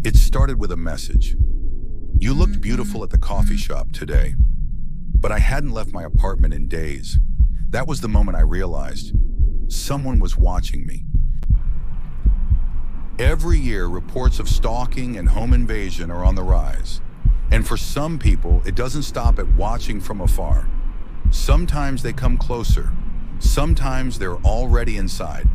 It started with a message. You looked beautiful at the coffee shop today, but I hadn't left my apartment in days. That was the moment I realized someone was watching me. Every year, reports of stalking and home invasion are on the rise. And for some people, it doesn't stop at watching from afar. Sometimes they come closer. Sometimes they're already inside.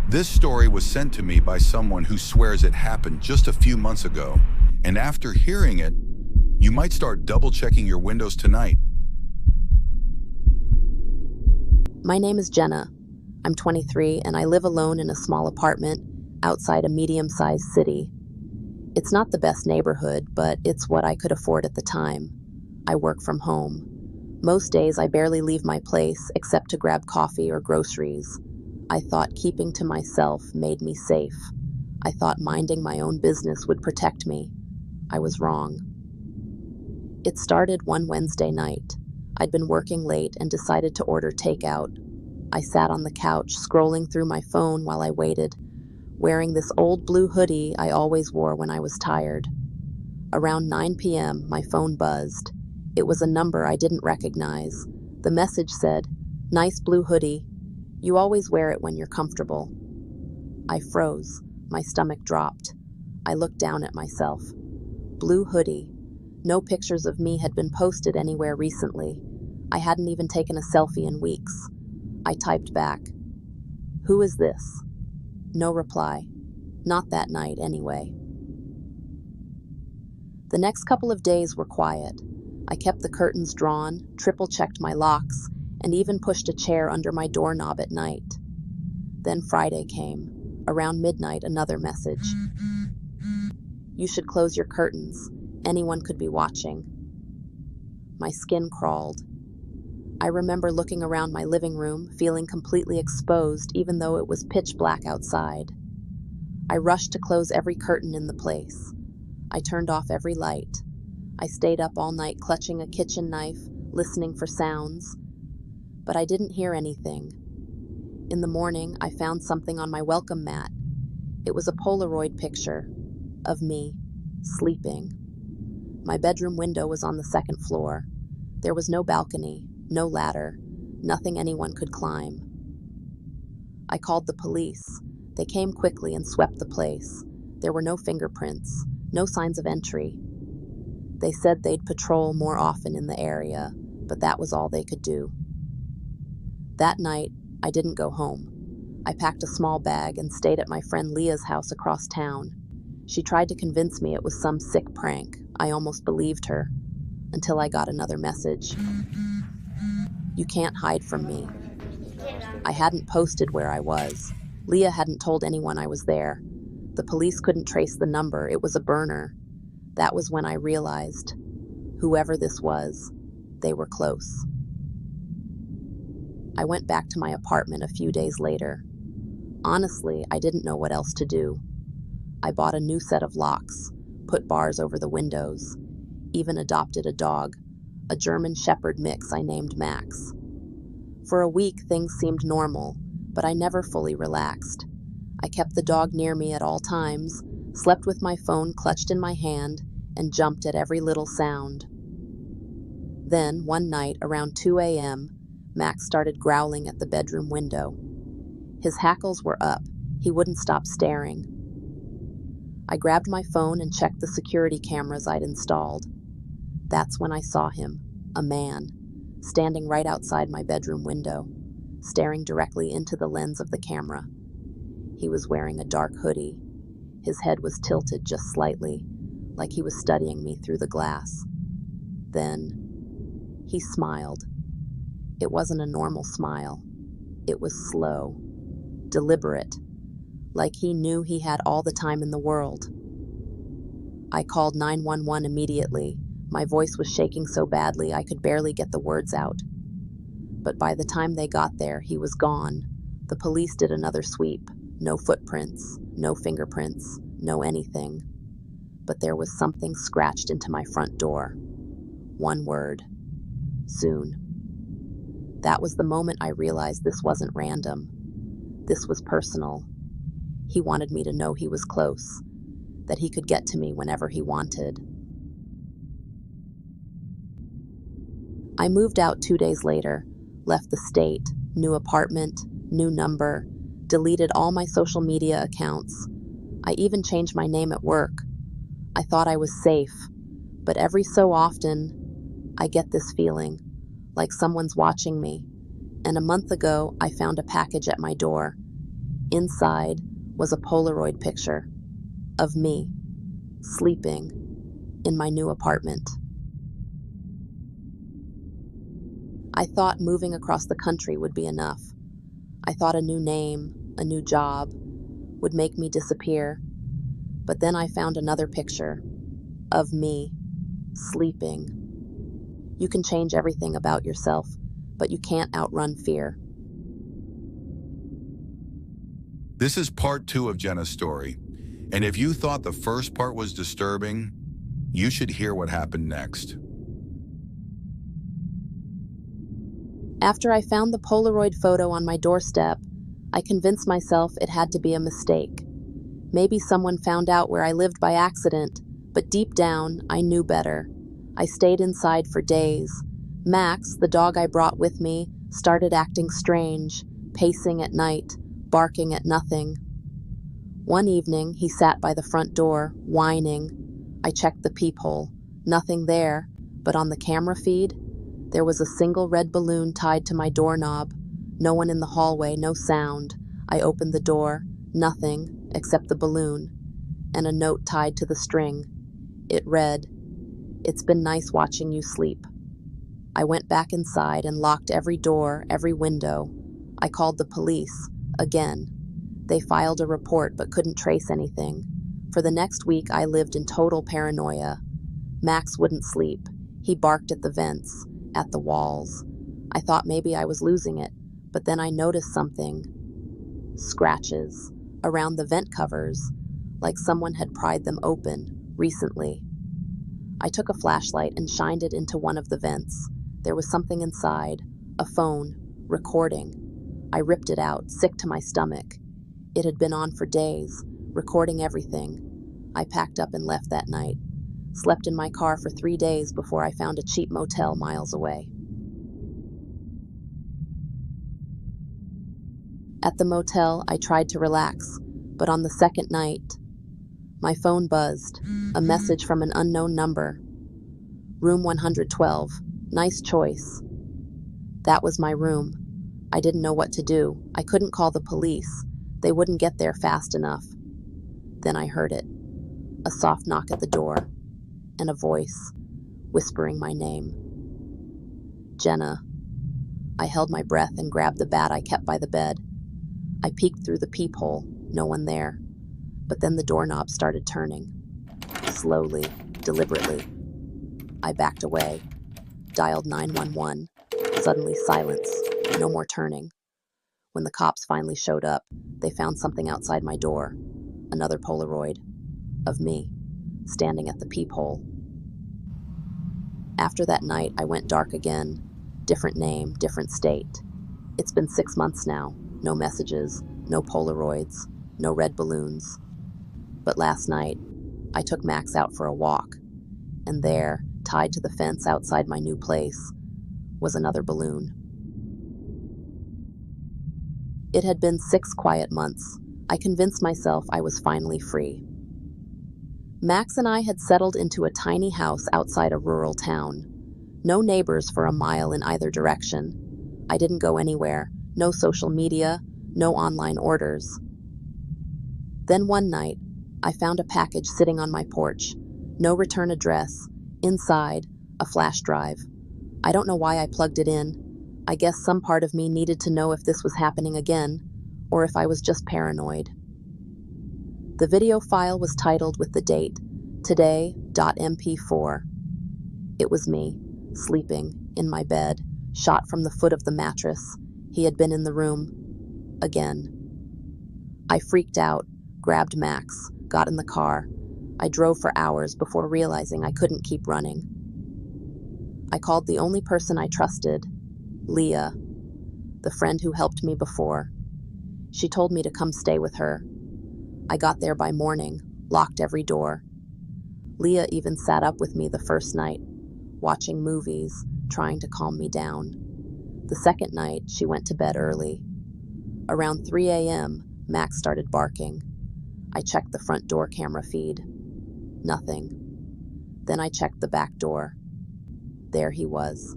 This story was sent to me by someone who swears it happened just a few months ago. And after hearing it, you might start double-checking your windows tonight. My name is Jenna. I'm 23 and I live alone in a small apartment outside a medium-sized city. It's not the best neighborhood, but it's what I could afford at the time. I work from home. Most days I barely leave my place except to grab coffee or groceries. I thought keeping to myself made me safe. I thought minding my own business would protect me. I was wrong. It started one Wednesday night. I'd been working late and decided to order takeout. I sat on the couch, scrolling through my phone while I waited, wearing this old blue hoodie I always wore when I was tired. Around 9 p.m., my phone buzzed. It was a number I didn't recognize. The message said, "Nice blue hoodie. You always wear it when you're comfortable." I froze. My stomach dropped. I looked down at myself. Blue hoodie. No pictures of me had been posted anywhere recently. I hadn't even taken a selfie in weeks. I typed back, "Who is this?" No reply. Not that night, anyway. The next couple of days were quiet. I kept the curtains drawn, triple-checked my locks, and even pushed a chair under my doorknob at night. Then Friday came. Around midnight, another message. "You should close your curtains. Anyone could be watching." My skin crawled. I remember looking around my living room, feeling completely exposed even though it was pitch black outside. I rushed to close every curtain in the place. I turned off every light. I stayed up all night clutching a kitchen knife, listening for sounds. But I didn't hear anything. In the morning, I found something on my welcome mat. It was a Polaroid picture of me, sleeping. My bedroom window was on the second floor. There was no balcony, no ladder, nothing anyone could climb. I called the police. They came quickly and swept the place. There were no fingerprints, no signs of entry. They said they'd patrol more often in the area, but that was all they could do. That night, I didn't go home. I packed a small bag and stayed at my friend Leah's house across town. She tried to convince me it was some sick prank. I almost believed her, until I got another message. "You can't hide from me." I hadn't posted where I was. Leah hadn't told anyone I was there. The police couldn't trace the number. It was a burner. That was when I realized, whoever this was, they were close. I went back to my apartment a few days later. Honestly, I didn't know what else to do. I bought a new set of locks, put bars over the windows, even adopted a dog, a German Shepherd mix I named Max. For a week, things seemed normal, but I never fully relaxed. I kept the dog near me at all times, slept with my phone clutched in my hand, and jumped at every little sound. Then, one night, around 2 a.m., Max started growling at the bedroom window. His hackles were up. He wouldn't stop staring. I grabbed my phone and checked the security cameras I'd installed. That's when I saw him, a man, standing right outside my bedroom window, staring directly into the lens of the camera. He was wearing a dark hoodie. His head was tilted just slightly, like he was studying me through the glass. Then, he smiled. It wasn't a normal smile. It was slow, deliberate, like he knew he had all the time in the world. I called 911 immediately. My voice was shaking so badly I could barely get the words out. But by the time they got there, he was gone. The police did another sweep. No footprints, no fingerprints, no anything. But there was something scratched into my front door. One word. Soon. That was the moment I realized this wasn't random. This was personal. He wanted me to know he was close. that he could get to me whenever he wanted. I moved out 2 days later, left the state, new apartment, new number, deleted all my social media accounts. I even changed my name at work. I thought I was safe, but every so often, I get this feeling, like someone's watching me. And a month ago, I found a package at my door. Inside was a Polaroid picture of me, sleeping in my new apartment. I thought moving across the country would be enough. I thought a new name, a new job, would make me disappear. But then I found another picture of me, sleeping. You can change everything about yourself, but you can't outrun fear. This is part 2 of Jenna's story, and if you thought the first part was disturbing, you should hear what happened next. After I found the Polaroid photo on my doorstep, I convinced myself it had to be a mistake. Maybe someone found out where I lived by accident, but deep down, I knew better. I stayed inside for days. Max, the dog I brought with me, started acting strange, pacing at night, barking at nothing. One evening, he sat by the front door, whining. I checked the peephole. Nothing there, but on the camera feed, there was a single red balloon tied to my doorknob. No one in the hallway, no sound. I opened the door. Nothing, except the balloon, and a note tied to the string. It read, "It's been nice watching you sleep." I went back inside and locked every door, every window. I called the police, again. They filed a report but couldn't trace anything. For the next week, I lived in total paranoia. Max wouldn't sleep. He barked at the vents, at the walls. I thought maybe I was losing it, but then I noticed something. Scratches around the vent covers, like someone had pried them open recently. I took a flashlight and shined it into one of the vents. There was something inside, a phone, recording. I ripped it out, sick to my stomach. It had been on for days, recording everything. I packed up and left that night. Slept in my car for 3 days before I found a cheap motel miles away. At the motel, I tried to relax, but on the second night, my phone buzzed, a message from an unknown number. Room 112, nice choice. That was my room. I didn't know what to do. I couldn't call the police. They wouldn't get there fast enough. Then I heard it, a soft knock at the door, and a voice whispering my name. Jenna. I held my breath and grabbed the bat I kept by the bed. I peeked through the peephole, no one there. But then the doorknob started turning. Slowly, deliberately. I backed away, dialed 911. Suddenly silence, no more turning. When the cops finally showed up, they found something outside my door. Another Polaroid of me, standing at the peephole. After that night, I went dark again. Different name, different state. It's been 6 months now. No messages, no Polaroids, no red balloons. But last night, I took Max out for a walk, and there, tied to the fence outside my new place, was another balloon. It had been 6 quiet months. I convinced myself I was finally free. Max and I had settled into a tiny house outside a rural town. No neighbors for a mile in either direction. I didn't go anywhere. No social media, no online orders. Then one night, I found a package sitting on my porch. No return address. Inside, a flash drive. I don't know why I plugged it in. I guess some part of me needed to know if this was happening again, or if I was just paranoid. The video file was titled with the date, today.mp4. It was me, sleeping, in my bed, shot from the foot of the mattress. He had been in the room. Again. I freaked out, grabbed Max, got in the car. I drove for hours before realizing I couldn't keep running. I called the only person I trusted, Leah, the friend who helped me before. She told me to come stay with her. I got there by morning, locked every door. Leah even sat up with me the first night, watching movies, trying to calm me down. The second night, she went to bed early. Around 3 a.m., Max started barking. I checked the front door camera feed. Nothing. Then I checked the back door. There he was,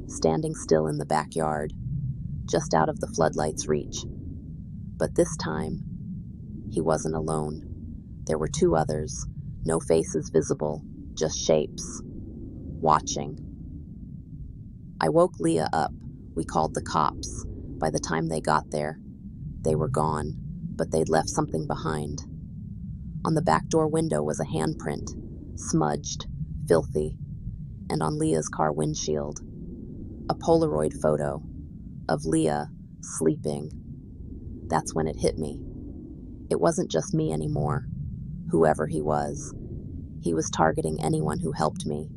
standing still in the backyard, just out of the floodlight's reach. But this time, he wasn't alone. There were two others, no faces visible, just shapes, watching. I woke Leah up. We called the cops. By the time they got there, they were gone, but they'd left something behind. On the back door window was a handprint, smudged, filthy, and on Leah's car windshield, a Polaroid photo of Leah sleeping. That's when it hit me. It wasn't just me anymore. Whoever he was targeting anyone who helped me.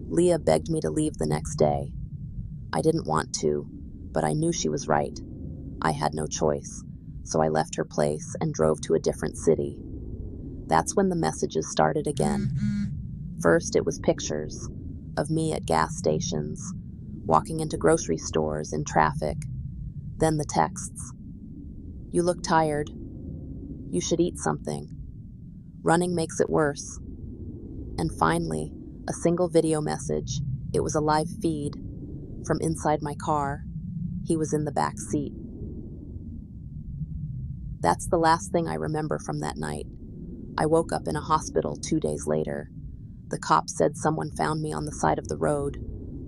Leah begged me to leave the next day. I didn't want to, but I knew she was right. I had no choice, so I left her place and drove to a different city. That's when the messages started again. First, it was pictures of me at gas stations, walking into grocery stores, in traffic. Then the texts. You look tired. You should eat something. Running makes it worse. And finally, a single video message. It was a live feed from inside my car. He was in the back seat. That's the last thing I remember from that night. I woke up in a hospital 2 days later. The cops said someone found me on the side of the road,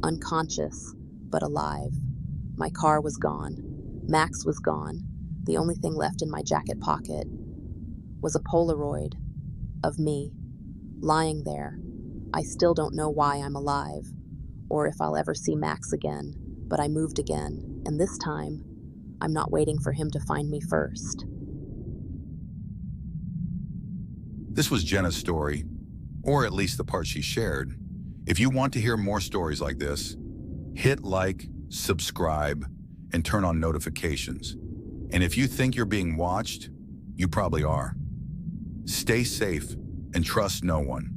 unconscious, but alive. My car was gone. Max was gone. The only thing left in my jacket pocket was a Polaroid of me, lying there. I still don't know why I'm alive, or if I'll ever see Max again, but I moved again, and this time, I'm not waiting for him to find me first. This was Jenna's story, or at least the part she shared. If you want to hear more stories like this, hit like, subscribe, and turn on notifications. And if you think you're being watched, you probably are. Stay safe and trust no one.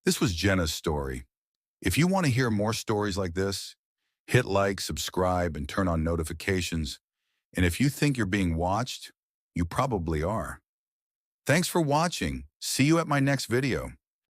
This was Jenna's story. If you want to hear more stories like this, hit like, subscribe, and turn on notifications. And if you think you're being watched, you probably are. Thanks for watching. See you at my next video.